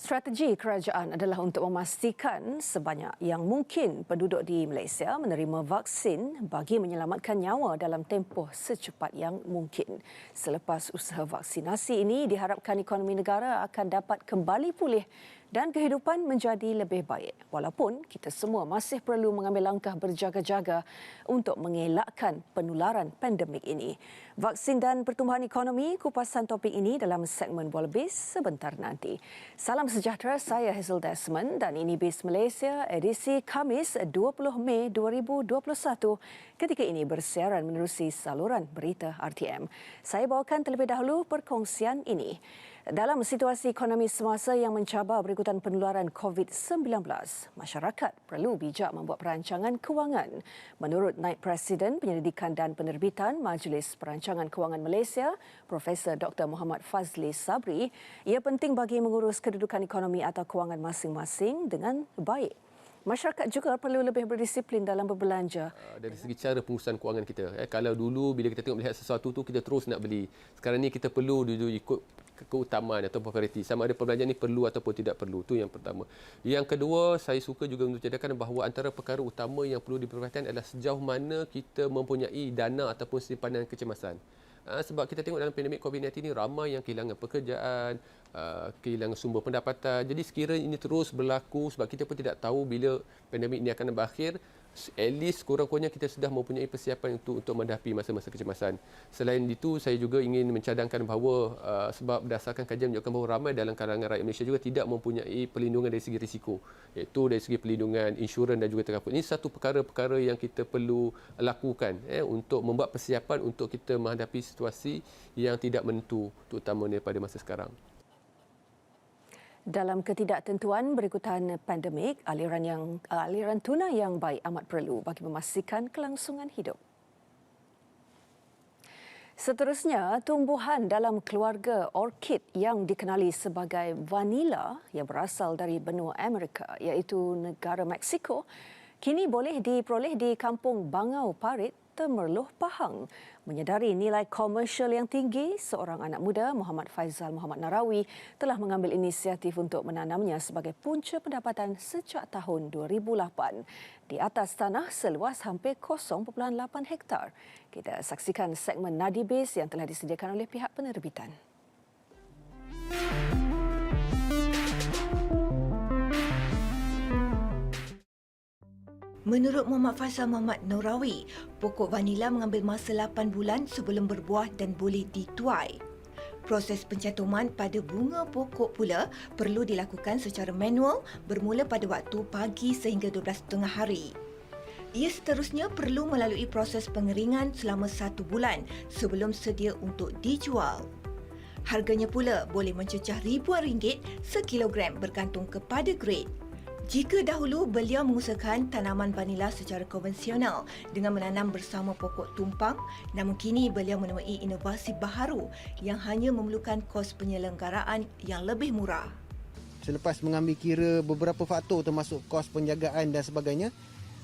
Strategi kerajaan adalah untuk memastikan sebanyak yang mungkin penduduk di Malaysia menerima vaksin bagi menyelamatkan nyawa dalam tempoh secepat yang mungkin. Selepas usaha vaksinasi ini, diharapkan ekonomi negara akan dapat kembali pulih dan kehidupan menjadi lebih baik. Walaupun kita semua masih perlu mengambil langkah berjaga-jaga untuk mengelakkan penularan pandemik ini. Vaksin dan pertumbuhan ekonomi, kupasan topik ini dalam segmen Bola Biz sebentar nanti. Salam sejahtera, saya Hazel Desmond dan ini Biz Malaysia edisi Khamis 20 Mei 2021. Ketika ini bersiaran menerusi saluran berita RTM. Saya bawakan terlebih dahulu perkongsian ini. Dalam situasi ekonomi semasa yang mencabar berikutan penularan COVID-19, masyarakat perlu bijak membuat perancangan kewangan. Menurut Naib Presiden Penyelidikan dan Penerbitan Majlis Perancangan Kewangan Malaysia, Profesor Dr. Muhammad Fazli Sabri, ia penting bagi mengurus kedudukan ekonomi atau kewangan masing-masing dengan baik. Masyarakat juga perlu lebih berdisiplin dalam berbelanja. Dari segi cara pengurusan kewangan kita. Kalau dulu bila kita tengok melihat sesuatu tu kita terus nak beli. Sekarang ni kita perlu dulu ikut keutamaan atau prioriti. Sama ada perbelanjaan ni perlu ataupun tidak perlu. Itu yang pertama. Yang kedua, saya suka juga untuk cadangkan bahawa antara perkara utama yang perlu diperhatikan adalah sejauh mana kita mempunyai dana ataupun simpanan kecemasan. Sebab kita tengok dalam pandemik COVID-19 ini ramai yang kehilangan pekerjaan, kehilangan sumber pendapatan. Jadi sekiranya ini terus berlaku sebab kita pun tidak tahu bila pandemik ini akan berakhir, at least kurang-kurangnya kita sudah mempunyai persiapan untuk menghadapi masa-masa kecemasan. Selain itu, saya juga ingin mencadangkan bahawa sebab berdasarkan kajian menunjukkan bahawa ramai dalam kalangan rakyat Malaysia juga tidak mempunyai perlindungan dari segi risiko, iaitu dari segi perlindungan insurans dan juga terkaput. Ini satu perkara-perkara yang kita perlu lakukan untuk membuat persiapan untuk kita menghadapi situasi yang tidak menentu, terutamanya pada masa sekarang. Dalam ketidaktentuan berikutan pandemik, aliran tunai yang baik amat perlu bagi memastikan kelangsungan hidup. Seterusnya, tumbuhan dalam keluarga orkid yang dikenali sebagai vanila yang berasal dari benua Amerika iaitu negara Mexico kini boleh diperoleh di Kampung Bangau Parit, Temerloh, Pahang. Menyedari nilai komersial yang tinggi, seorang anak muda, Muhammad Faizal Muhammad Narawi, telah mengambil inisiatif untuk menanamnya sebagai punca pendapatan sejak tahun 2008 di atas tanah seluas hampir 0.8 hektar. Kita saksikan segmen Nadi Biz yang telah disediakan oleh pihak penerbitan. Menurut Muhammad Faizal Muhammad Narawi, pokok vanila mengambil masa 8 bulan sebelum berbuah dan boleh dituai. Proses pencantuman pada bunga pokok pula perlu dilakukan secara manual bermula pada waktu pagi sehingga 12.30 hari. Ia seterusnya perlu melalui proses pengeringan selama 1 bulan sebelum sedia untuk dijual. Harganya pula boleh mencecah ribuan ringgit sekilogram bergantung kepada grade. Jika dahulu beliau mengusahakan tanaman vanila secara konvensional dengan menanam bersama pokok tumpang, namun kini beliau menemui inovasi baharu yang hanya memerlukan kos penyelenggaraan yang lebih murah. Selepas mengambil kira beberapa faktor termasuk kos penjagaan dan sebagainya,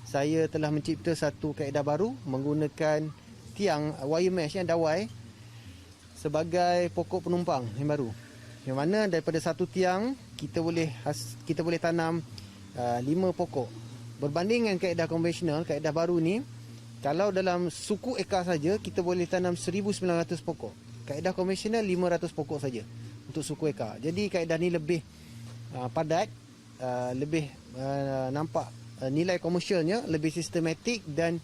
saya telah mencipta satu kaedah baru menggunakan tiang wire mesh yang dawai sebagai pokok penumpang yang baru. Yang mana daripada satu tiang kita boleh tanam 5 pokok. Berbanding dengan kaedah konvensional, kaedah baru ni, kalau dalam suku ekar saja kita boleh tanam 1,900 pokok. Kaedah konvensional 500 pokok saja untuk suku ekar. Jadi kaedah ni lebih padat, lebih nampak nilai komersialnya, lebih sistematik dan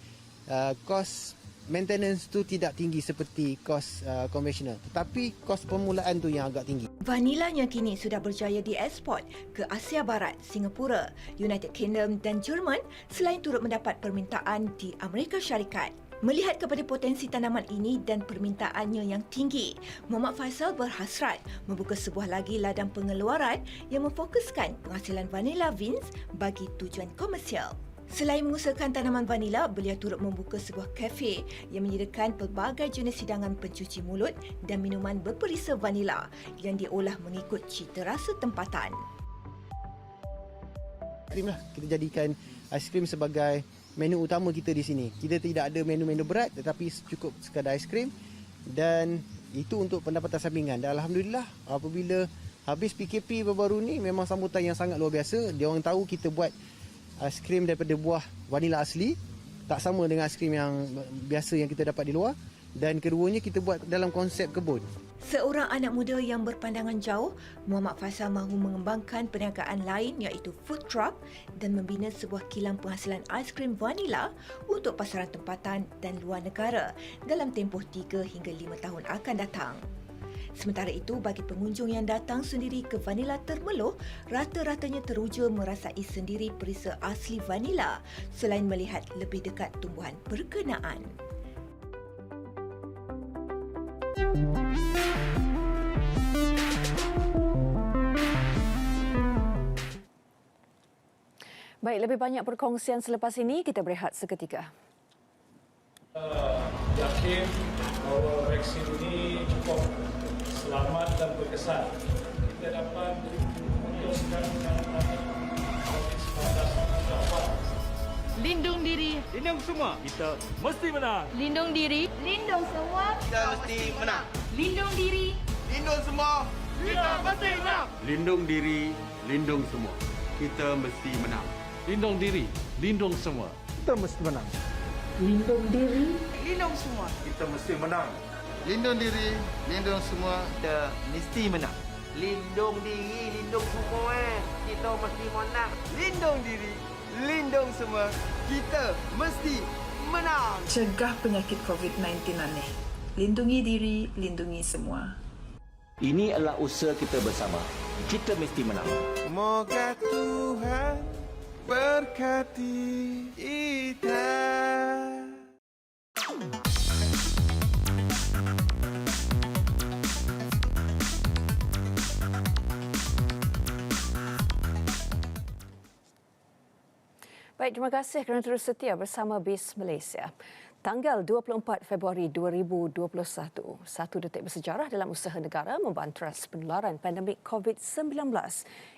kos maintenance tu tidak tinggi seperti kos konvensional. Tetapi kos permulaan tu yang agak tinggi. Vanilanya kini sudah berjaya dieksport ke Asia Barat, Singapura, United Kingdom dan Jerman selain turut mendapat permintaan di Amerika Syarikat. Melihat kepada potensi tanaman ini dan permintaannya yang tinggi, Muhammad Faizal berhasrat membuka sebuah lagi ladang pengeluaran yang memfokuskan penghasilan vanilla beans bagi tujuan komersial. Selain mengusahakan tanaman vanila, beliau turut membuka sebuah kafe yang menyediakan pelbagai jenis hidangan pencuci mulut dan minuman berperisa vanila yang diolah mengikut cita rasa tempatan. Krim lah, kita jadikan aiskrim sebagai menu utama kita di sini. Kita tidak ada menu-menu berat tetapi cukup sekadar aiskrim dan itu untuk pendapatan sampingan. Dan alhamdulillah apabila Habis PKP baru-baru ni memang sambutan yang sangat luar biasa. Dia orang tahu kita buat aiskrim daripada buah vanila asli, tak sama dengan aiskrim yang biasa yang kita dapat di luar. Dan keduanya kita buat dalam konsep kebun. Seorang anak muda yang berpandangan jauh, Muhammad Faisal mahu mengembangkan perniagaan lain iaitu food truck dan membina sebuah kilang penghasilan aiskrim vanila untuk pasaran tempatan dan luar negara dalam tempoh 3 hingga 5 tahun akan datang. Sementara itu, bagi pengunjung yang datang sendiri ke Vanila Termeloh, rata-ratanya teruja merasai sendiri perisa asli vanila selain melihat lebih dekat tumbuhan berkenaan. Baik, lebih banyak perkongsian selepas ini, kita berehat seketika. Yakin bahawa vaksin ini cukup selamat dan berkesan. Kita dapat memutuskan Lindung diri. Lindung semua. Kita mesti menang. Lindung diri. Lindung semua. Kita mesti menang. Lindung diri. Lindung semua. Kita mesti menang. Lindung diri, lindung semua. Kita mesti menang. Lindung diri, lindung semua. Kita mesti menang. Lindung diri. Lindung semua. Kita mesti menang. Lindung diri, lindung semua. Kita mesti menang. Lindung diri, lindung semua. Kita mesti menang. Lindung diri, lindung semua. Kita mesti menang. Cegah penyakit COVID-19 aneh. Lindungi diri, lindungi semua. Ini adalah usaha kita bersama. Kita mesti menang. Semoga Tuhan berkati kita. Baik, terima kasih kerana terus setia bersama BIS Malaysia. Tanggal 24 Februari 2021, satu detik bersejarah dalam usaha negara membantras penularan pandemik COVID-19.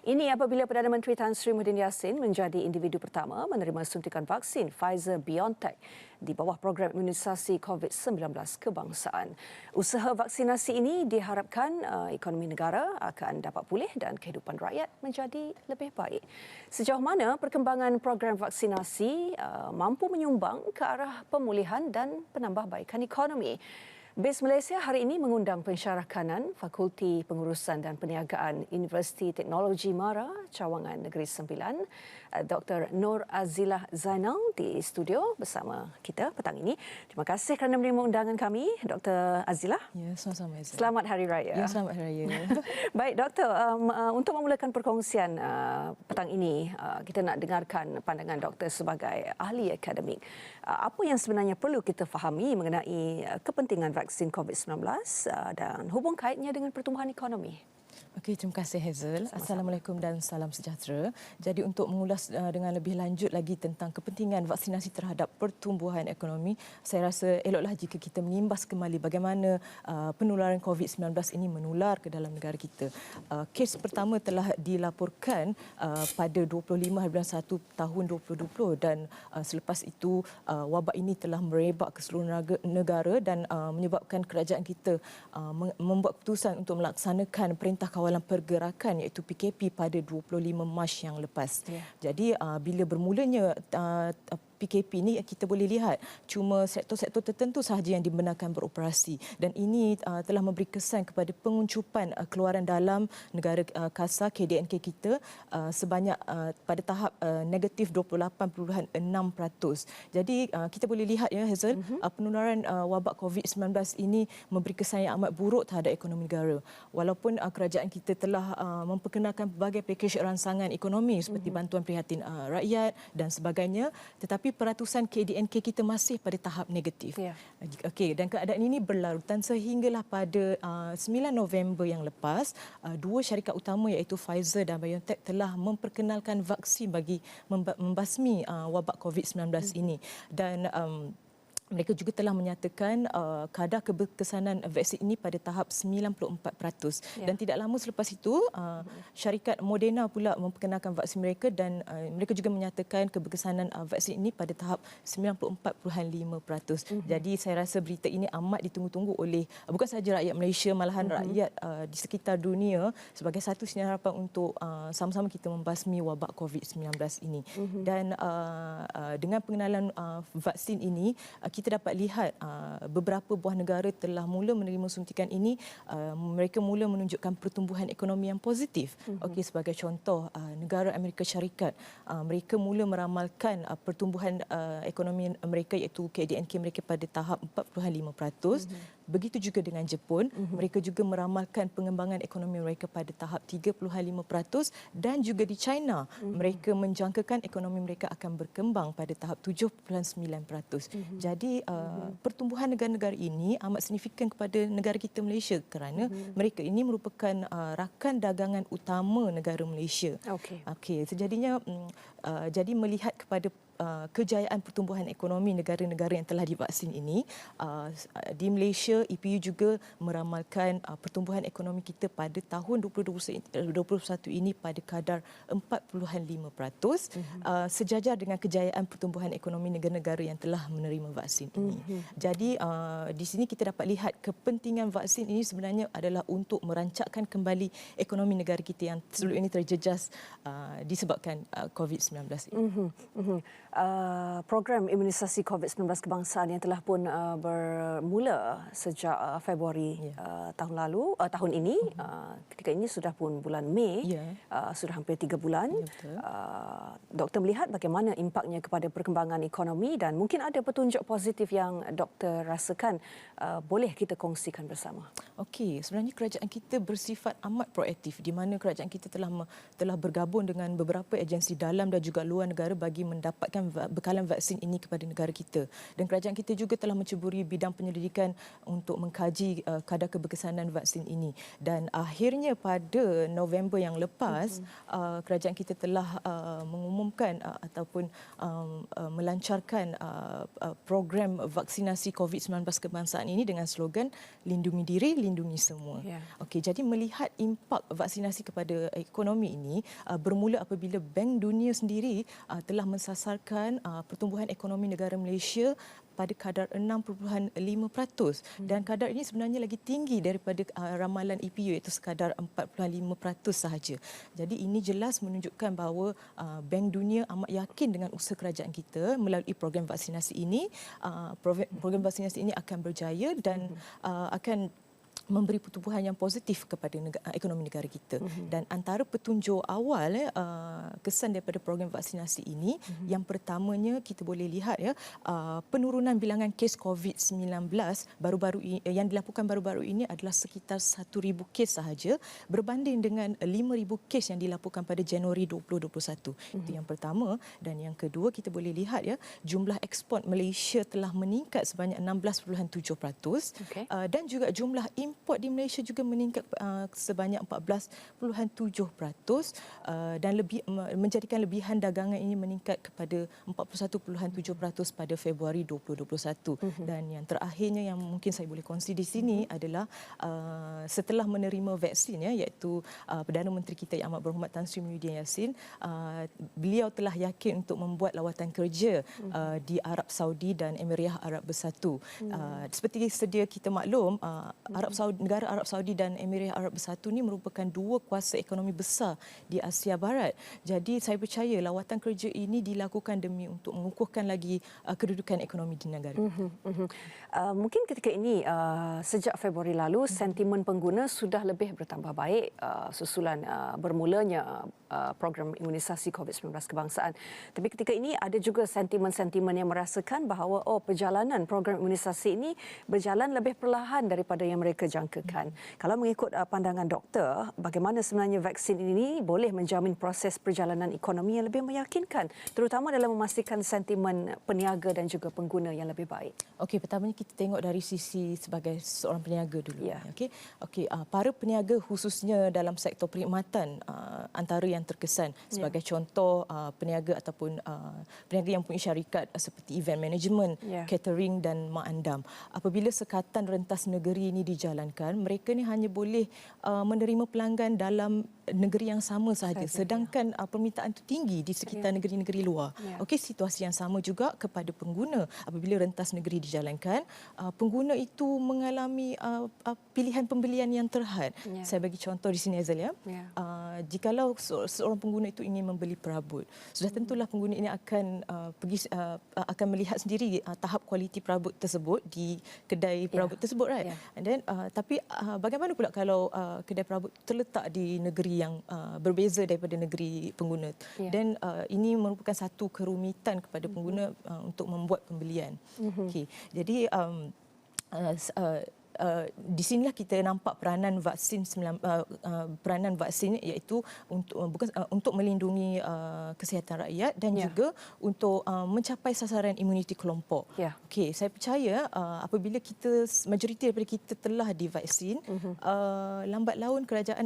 Ini apabila Perdana Menteri Tan Sri Muhyiddin Yassin menjadi individu pertama menerima suntikan vaksin Pfizer-BioNTech di bawah program imunisasi COVID-19 kebangsaan. Usaha vaksinasi ini diharapkan ekonomi negara akan dapat pulih dan kehidupan rakyat menjadi lebih baik. Sejauh mana perkembangan program vaksinasi mampu menyumbang ke arah pemulihan dan penambahbaikan ekonomi? BIS Malaysia hari ini mengundang pensyarah kanan Fakulti Pengurusan dan Perniagaan Universiti Teknologi Mara, Cawangan Negeri Sembilan, Dr. Nur Azilah Zainal di studio bersama kita petang ini. Terima kasih kerana menerima undangan kami, Dr. Azilah. Ya, sama-sama. Selamat Hari Raya. Ya, selamat Hari Raya. Baik, Doktor, untuk memulakan perkongsian petang ini, kita nak dengarkan pandangan Doktor sebagai ahli akademik. Apa yang sebenarnya perlu kita fahami mengenai kepentingan vaksin COVID-19 dan hubung kaitnya dengan pertumbuhan ekonomi? Okey, terima kasih Hazel. Assalamualaikum dan salam sejahtera. Jadi untuk mengulas dengan lebih lanjut lagi tentang kepentingan vaksinasi terhadap pertumbuhan ekonomi, saya rasa eloklah jika kita mengimbas kembali bagaimana penularan COVID-19 ini menular ke dalam negara kita. Kes pertama telah dilaporkan pada 25 bulan 1 tahun 2020 dan selepas itu wabak ini telah merebak ke seluruh negara dan menyebabkan kerajaan kita membuat keputusan untuk melaksanakan Perintah Kawalan Pergerakan iaitu PKP pada 25 Mac yang lepas. Jadi bila bermulanya PKP ini kita boleh lihat cuma sektor-sektor tertentu sahaja yang dibenarkan beroperasi dan ini telah memberi kesan kepada penguncupan keluaran dalam negara KASA KDNK kita sebanyak pada tahap negatif 28.6%. Jadi kita boleh lihat ya Hazel, penularan wabak COVID-19 ini memberi kesan yang amat buruk terhadap ekonomi negara. Walaupun kerajaan kita telah memperkenalkan berbagai pakej ransangan ekonomi seperti bantuan prihatin rakyat dan sebagainya, tetapi peratusan KDNK kita masih pada tahap negatif. Okey, dan keadaan ini berlarutan sehinggalah pada 9 November yang lepas, dua syarikat utama iaitu Pfizer dan BioNTech telah memperkenalkan vaksin bagi membasmi wabak COVID-19 ini. Dan mereka juga telah menyatakan kadar keberkesanan vaksin ini pada tahap 94%. Dan tidak lama selepas itu, syarikat Moderna pula memperkenalkan vaksin mereka dan mereka juga menyatakan keberkesanan vaksin ini pada tahap 94.5%. Jadi saya rasa berita ini amat ditunggu-tunggu oleh bukan sahaja rakyat Malaysia, malahan rakyat di sekitar dunia sebagai satu sinar harapan untuk sama-sama kita membasmi wabak COVID-19 ini. Dan dengan pengenalan vaksin ini, kita dapat lihat beberapa buah negara telah mula menerima suntikan ini. Mereka mula menunjukkan pertumbuhan ekonomi yang positif. Okey, sebagai contoh, negara Amerika Syarikat, mereka mula meramalkan pertumbuhan ekonomi mereka iaitu KDNK mereka pada tahap 4.5%. Begitu juga dengan Jepun, mereka juga meramalkan pengembangan ekonomi mereka pada tahap 3.5% dan juga di China, mereka menjangkakan ekonomi mereka akan berkembang pada tahap 7.9%. Jadi pertumbuhan negara-negara ini amat signifikan kepada negara kita Malaysia kerana mereka ini merupakan rakan dagangan utama negara Malaysia. Okey, sejadinya jadi melihat kepada kejayaan pertumbuhan ekonomi negara-negara yang telah divaksin ini, di Malaysia EPU juga meramalkan pertumbuhan ekonomi kita pada tahun 2021 ini pada kadar 4.5%, sejajar dengan kejayaan pertumbuhan ekonomi negara-negara yang telah menerima vaksin ini. Jadi di sini kita dapat lihat kepentingan vaksin ini sebenarnya adalah untuk merancakkan kembali ekonomi negara kita yang sebelum ini terjejas disebabkan COVID-19 ini. Program imunisasi COVID-19 kebangsaan yang telah pun bermula sejak Februari tahun lalu, tahun ini, ketika ini sudah pun bulan Mei, sudah hampir 3 bulan. Doktor melihat bagaimana impaknya kepada perkembangan ekonomi dan mungkin ada petunjuk positif yang doktor rasakan boleh kita kongsikan bersama. Okey, sebenarnya kerajaan kita bersifat amat proaktif di mana kerajaan kita telah bergabung dengan beberapa agensi dalam dan juga luar negara bagi mendapatkan bekalan vaksin ini kepada negara kita. Dan kerajaan kita juga telah menceburi bidang penyelidikan untuk mengkaji kadar keberkesanan vaksin ini. Dan akhirnya pada November yang lepas, kerajaan kita telah mengumumkan ataupun melancarkan program vaksinasi COVID-19 kebangsaan ini dengan slogan lindungi diri, lindungi semua. Okey, jadi melihat impak vaksinasi kepada ekonomi ini bermula apabila Bank Dunia sendiri telah mensasarkan pertumbuhan ekonomi negara Malaysia pada kadar 6.5% dan kadar ini sebenarnya lagi tinggi daripada ramalan EPU iaitu sekadar 4.5% sahaja. Jadi ini jelas menunjukkan bahawa Bank Dunia amat yakin dengan usaha kerajaan kita melalui program vaksinasi ini. Program vaksinasi ini akan berjaya dan akan memberi pertumbuhan yang positif kepada ekonomi negara kita. Dan antara petunjuk awal kesan daripada program vaksinasi ini, yang pertamanya kita boleh lihat penurunan bilangan kes COVID-19 yang dilakukan baru-baru ini adalah sekitar 1,000 kes sahaja berbanding dengan 5,000 kes yang dilakukan pada Januari 2021. Itu yang pertama. Dan yang kedua, kita boleh lihat jumlah ekspor Malaysia telah meningkat sebanyak 16.7%, dan juga jumlah import di Malaysia juga meningkat sebanyak 14.7%, dan menjadikan lebihan dagangan ini meningkat kepada 41.7% pada Februari 2021. Dan yang terakhirnya yang mungkin saya boleh kongsi di sini adalah setelah menerima vaksin iaitu Perdana Menteri kita yang amat berhormat Tan Sri Muhyiddin Yassin, beliau telah yakin untuk membuat lawatan kerja di Arab Saudi dan Emiriah Arab Bersatu. Seperti sedia kita maklum, negara Arab Saudi dan Emiriah Arab Bersatu ini merupakan dua kuasa ekonomi besar di Asia Barat. Jadi saya percaya lawatan kerja ini dilakukan demi untuk mengukuhkan lagi kedudukan ekonomi di negara. Mungkin ketika ini sejak Februari lalu sentimen pengguna sudah lebih bertambah baik susulan bermulanya program imunisasi COVID-19 kebangsaan. Tapi ketika ini ada juga sentimen-sentimen yang merasakan bahawa perjalanan program imunisasi ini berjalan lebih perlahan daripada yang mereka jangkakan. Kalau mengikut pandangan doktor, bagaimana sebenarnya vaksin ini boleh menjamin proses perjalanan ekonomi yang lebih meyakinkan, terutama dalam memastikan sentimen peniaga dan juga pengguna yang lebih baik? Okey, pertamanya kita tengok dari sisi sebagai seorang peniaga dulu. Okey, para peniaga khususnya dalam sektor perkhidmatan antara yang yang terkesan. Sebagai contoh, peniaga ataupun peniaga yang punya syarikat seperti event management, catering dan mak andam. Apabila sekatan rentas negeri ini dijalankan, mereka ni hanya boleh menerima pelanggan dalam negeri yang sama sahaja, sedangkan permintaan itu tinggi di sekitar negeri-negeri luar. Okey, situasi yang sama juga kepada pengguna. Apabila rentas negeri dijalankan, pengguna itu mengalami pilihan pembelian yang terhad. Saya bagi contoh di sini, Azal, jikalau seorang pengguna itu ingin membeli perabot, sudah tentulah pengguna ini akan akan melihat sendiri tahap kualiti perabot tersebut di kedai perabot tersebut, right? And then tapi bagaimana pula kalau kedai perabot terletak di negeri yang berbeza daripada negeri pengguna, dan ini merupakan satu kerumitan kepada pengguna untuk membuat pembelian. Okey, jadi di sinilah kita nampak peranan vaksin iaitu untuk melindungi kesihatan rakyat dan juga untuk mencapai sasaran imuniti kelompok. Okey, saya percaya apabila majoriti daripada kita telah divaksin, lambat laun kerajaan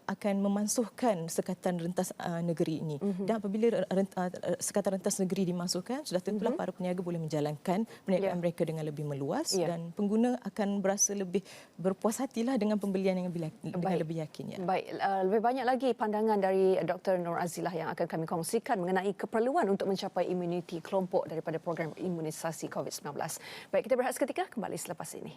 akan memansuhkan sekatan rentas negeri ini. Dan apabila sekatan rentas negeri dimasukkan, sudah tentulah para peniaga boleh menjalankan perniagaan mereka dengan lebih meluas dan pengguna akan berasa lebih berpuas hatilah dengan pembelian yang dengan lebih yakin. Baik, lebih banyak lagi pandangan dari Dr. Nur Azilah yang akan kami kongsikan mengenai keperluan untuk mencapai imuniti kelompok daripada program imunisasi COVID-19. Baik, kita berehat seketika, kembali selepas ini.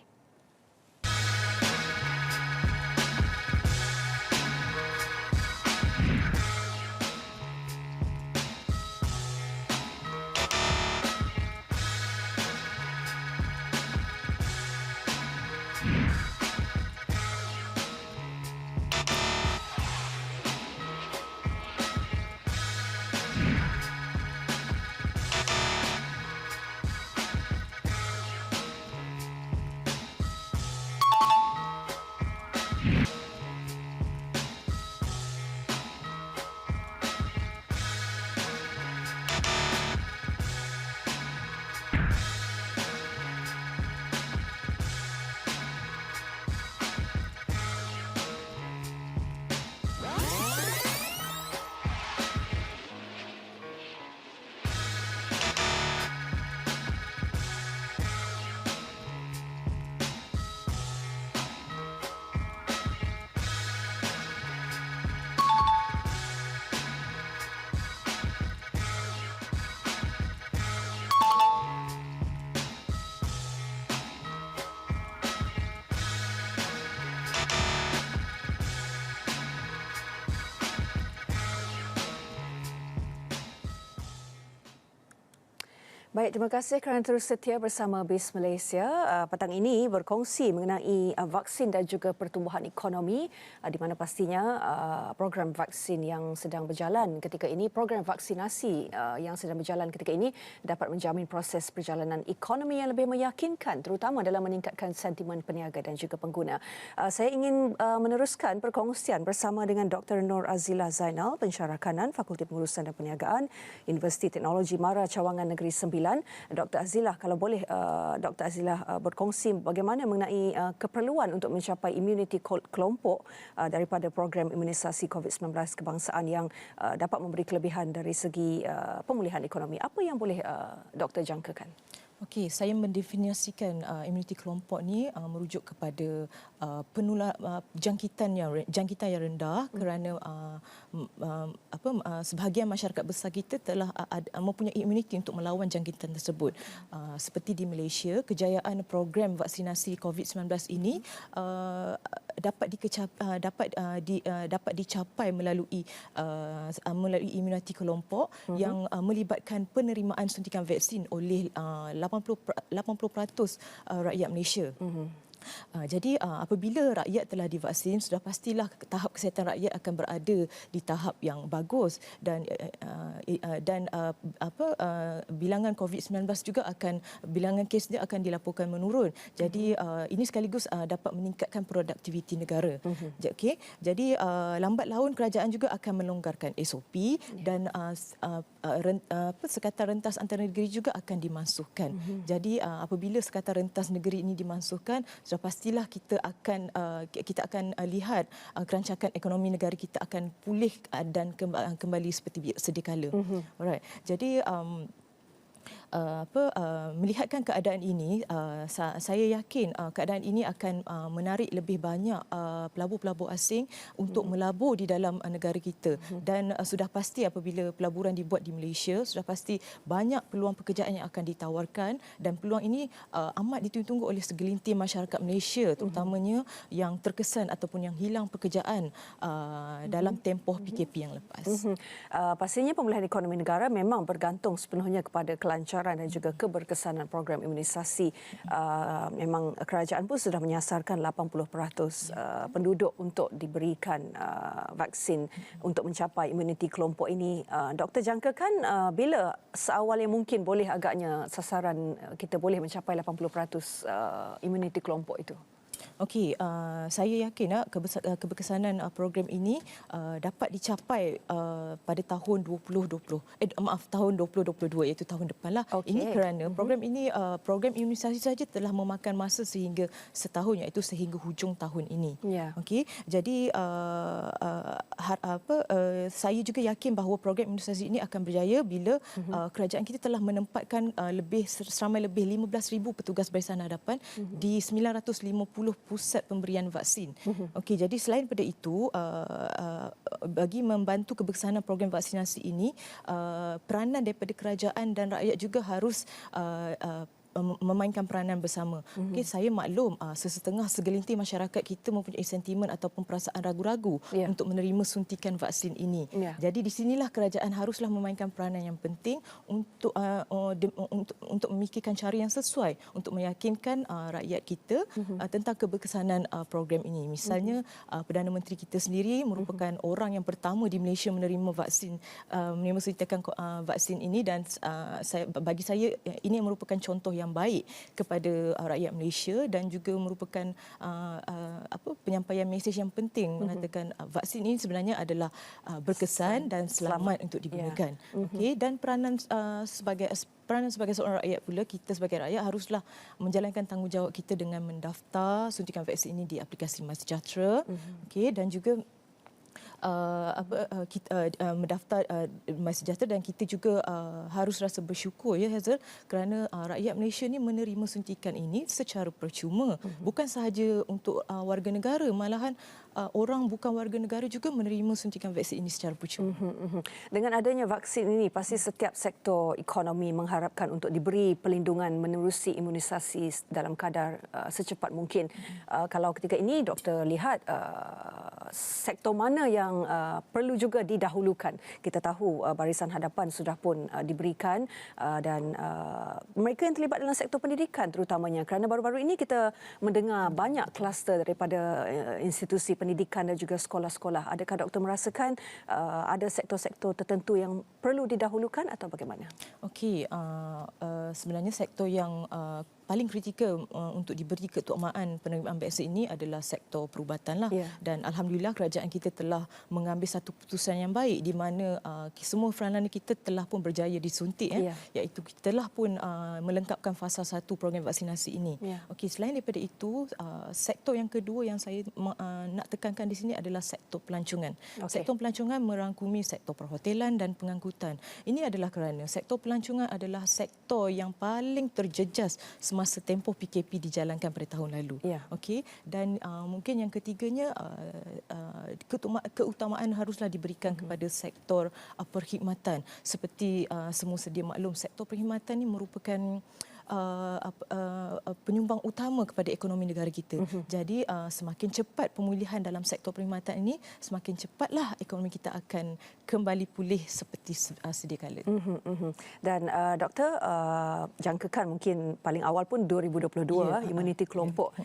Baik, terima kasih kerana terus setia bersama BIS Malaysia. Petang ini berkongsi mengenai vaksin dan juga pertumbuhan ekonomi, di mana pastinya program vaksin yang sedang berjalan ketika ini, program vaksinasi yang sedang berjalan ketika ini dapat menjamin proses perjalanan ekonomi yang lebih meyakinkan, terutama dalam meningkatkan sentimen peniaga dan juga pengguna. Saya ingin meneruskan perkongsian bersama dengan Dr. Nur Azilah Zainal, pensyarah kanan Fakulti Pengurusan dan Perniagaan, Universiti Teknologi Mara Cawangan Negeri Sembilan. Dr. Azilah, kalau boleh Dr. Azilah berkongsi bagaimana mengenai keperluan untuk mencapai imuniti kelompok daripada program imunisasi COVID-19 kebangsaan yang dapat memberi kelebihan dari segi pemulihan ekonomi. Apa yang boleh Dr. jangkakan? Okey, saya mendefinisikan imuniti kelompok ni merujuk kepada jangkitan yang rendah kerana sebahagian masyarakat besar kita telah mempunyai imuniti untuk melawan jangkitan tersebut. Seperti di Malaysia, kejayaan program vaksinasi COVID-19 ini dapat dicapai melalui imuniti kelompok yang melibatkan penerimaan suntikan vaksin oleh 80% rakyat Malaysia. Jadi apabila rakyat telah divaksin, sudah pastilah tahap kesihatan rakyat akan berada di tahap yang bagus dan bilangan COVID-19 juga bilangan kesnya akan dilaporkan menurun. Jadi ini sekaligus dapat meningkatkan produktiviti negara. Okey. Jadi lambat laun kerajaan juga akan melonggarkan SOP dan sekatan rentas antar negeri juga akan dimasukkan. Jadi apabila sekatan rentas negeri ini dimasukkan, sudah pastilah kita akan lihat kerancangan ekonomi negara kita akan pulih dan kembali seperti sedia kala. Alright. Jadi melihatkan keadaan ini, saya yakin keadaan ini akan menarik lebih banyak pelabur-pelabur asing untuk melabur di dalam negara kita. Dan sudah pasti apabila pelaburan dibuat di Malaysia, sudah pasti banyak peluang pekerjaan yang akan ditawarkan, dan peluang ini amat ditunggu oleh segelintir masyarakat Malaysia, terutamanya yang terkesan ataupun yang hilang pekerjaan dalam tempoh PKP yang lepas. Pastinya pemulihan ekonomi negara memang bergantung sepenuhnya kepada kelancaran dan juga keberkesanan program imunisasi. Memang kerajaan pun sudah menyasarkan 80% penduduk untuk diberikan vaksin untuk mencapai imuniti kelompok ini. Doktor jangkakan bila seawal yang mungkin boleh agaknya sasaran kita boleh mencapai 80% imuniti kelompok itu? Okey, saya yakin keberkesanan program ini dapat dicapai pada tahun 2022 iaitu tahun depanlah. Ini kerana program ini program imunisasi saja telah memakan masa sehingga setahun, iaitu sehingga hujung tahun ini. Okey, jadi saya juga yakin bahawa program imunisasi ini akan berjaya bila kerajaan kita telah menempatkan seramai lebih 15,000 petugas barisan hadapan di 950 pusat pemberian vaksin. Okey, jadi selain daripada itu, bagi membantu keberkesanan program vaksinasi ini, peranan daripada kerajaan dan rakyat juga harus memainkan peranan bersama. Okey, saya maklum segelintir masyarakat kita mempunyai sentimen ataupun perasaan ragu-ragu untuk menerima suntikan vaksin ini. Jadi di sinilah kerajaan haruslah memainkan peranan yang penting untuk memikirkan cara yang sesuai untuk meyakinkan rakyat kita tentang keberkesanan program ini. Misalnya Perdana Menteri kita sendiri merupakan orang yang pertama di Malaysia menerima suntikan vaksin ini, dan bagi saya ini merupakan contoh yang baik kepada rakyat Malaysia dan juga merupakan penyampaian mesej yang penting mengatakan vaksin ini sebenarnya adalah berkesan dan selamat untuk digunakan. Okey, dan peranan sebagai seorang rakyat pula, kita sebagai rakyat haruslah menjalankan tanggungjawab kita dengan mendaftar suntikan vaksin ini di aplikasi MySejahtera. Okey, dan juga mendaftar MySejahtera, dan kita juga harus rasa bersyukur Hazel, kerana rakyat Malaysia ni menerima suntikan ini secara percuma. Bukan sahaja untuk warga negara, malahan orang bukan warga negara juga menerima suntikan vaksin ini secara percuma. Dengan adanya vaksin ini, pasti setiap sektor ekonomi mengharapkan untuk diberi perlindungan menerusi imunisasi dalam kadar secepat mungkin. Kalau ketika ini doktor lihat sektor mana yang perlu juga didahulukan. Kita tahu barisan hadapan sudah pun diberikan, dan mereka yang terlibat dalam sektor pendidikan terutamanya, kerana baru-baru ini kita mendengar banyak kluster daripada institusi pendidikan dan juga sekolah-sekolah. Adakah doktor merasakan ada sektor-sektor tertentu yang perlu didahulukan atau bagaimana? Okey, sebenarnya sektor yang paling kritikal untuk diberi keutamaan penerimaan vaksin ini adalah sektor perubatan lah. Dan alhamdulillah kerajaan kita telah mengambil satu keputusan yang baik di mana semua peranan kita telah pun berjaya disuntik, iaitu kita telah pun melengkapkan fasa 1 program vaksinasi ini. Okey, selain daripada itu, sektor yang kedua yang saya nak tekankan di sini adalah sektor pelancongan. Sektor pelancongan merangkumi sektor perhotelan dan pengangkutan. Ini adalah kerana sektor pelancongan adalah sektor yang paling terjejas semasa tempoh PKP dijalankan pada tahun lalu. Okey, dan mungkin yang ketiganya, keutamaan haruslah diberikan kepada sektor perkhidmatan. Seperti semua sedia maklum, sektor perkhidmatan ini merupakan penyumbang utama kepada ekonomi negara kita. Jadi semakin cepat pemulihan dalam sektor perkhidmatan ini, semakin cepatlah ekonomi kita akan kembali pulih seperti sedia kala. Dan doktor jangkakan mungkin paling awal pun 2022 imuniti kelompok.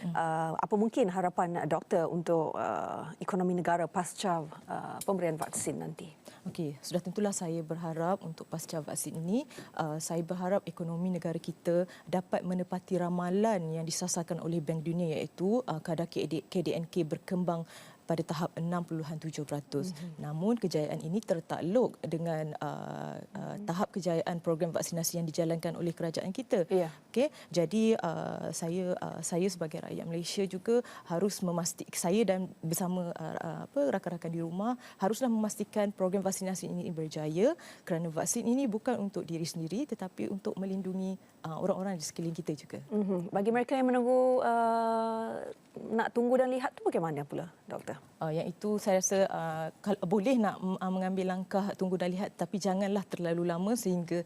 Apa mungkin harapan doktor untuk ekonomi negara pasca pemberian vaksin nanti? Okey, sudah tentulah saya berharap untuk pasca vaksin ini, saya berharap ekonomi negara kita dapat menepati ramalan yang disasarkan oleh Bank Dunia, iaitu kadar KDNK berkembang pada tahap 6.7%. Namun kejayaan ini tertakluk dengan tahap kejayaan program vaksinasi yang dijalankan oleh kerajaan kita. Ya. Okey, jadi saya sebagai rakyat Malaysia juga harus memastikan, saya dan bersama rakan-rakan di rumah haruslah memastikan program vaksinasi ini berjaya, kerana vaksin ini bukan untuk diri sendiri tetapi untuk melindungi orang-orang di sekeliling kita juga. Bagi mereka yang menunggu nak tunggu dan lihat tu bagaimana pula, doktor? Yang itu saya rasa boleh nak mengambil langkah tunggu dan lihat, tapi janganlah terlalu lama sehingga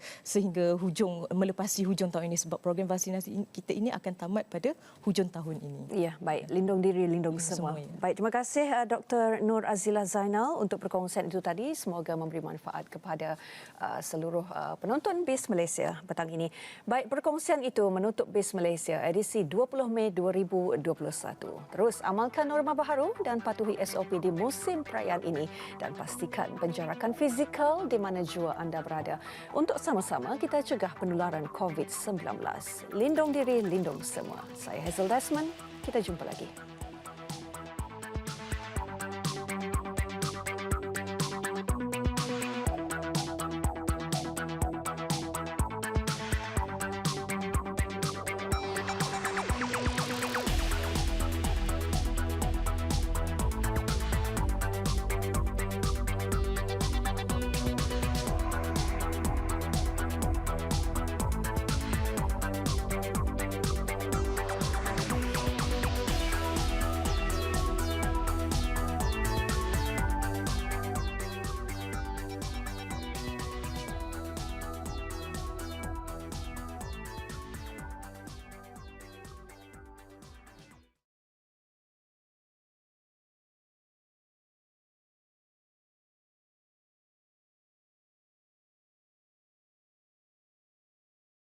hujung, melepasi hujung tahun ini, sebab program vaksinasi kita ini akan tamat pada hujung tahun ini. Ya, baik. Lindung diri, lindung semua. Ya. Baik, terima kasih Dr. Nur Azila Zainal untuk perkongsian itu tadi. Semoga memberi manfaat kepada seluruh penonton BIS Malaysia petang ini. Baik, perkongsian itu menutup BIS Malaysia edisi 20 Mei 2021. Terus amalkan norma baharu dan patuhi SOP di musim perayaan ini dan pastikan penjarakan fizikal di mana jua anda berada untuk sama-sama kita cegah penularan COVID-19. Lindung diri, lindung semua. Saya Hazel Desmond, kita jumpa lagi.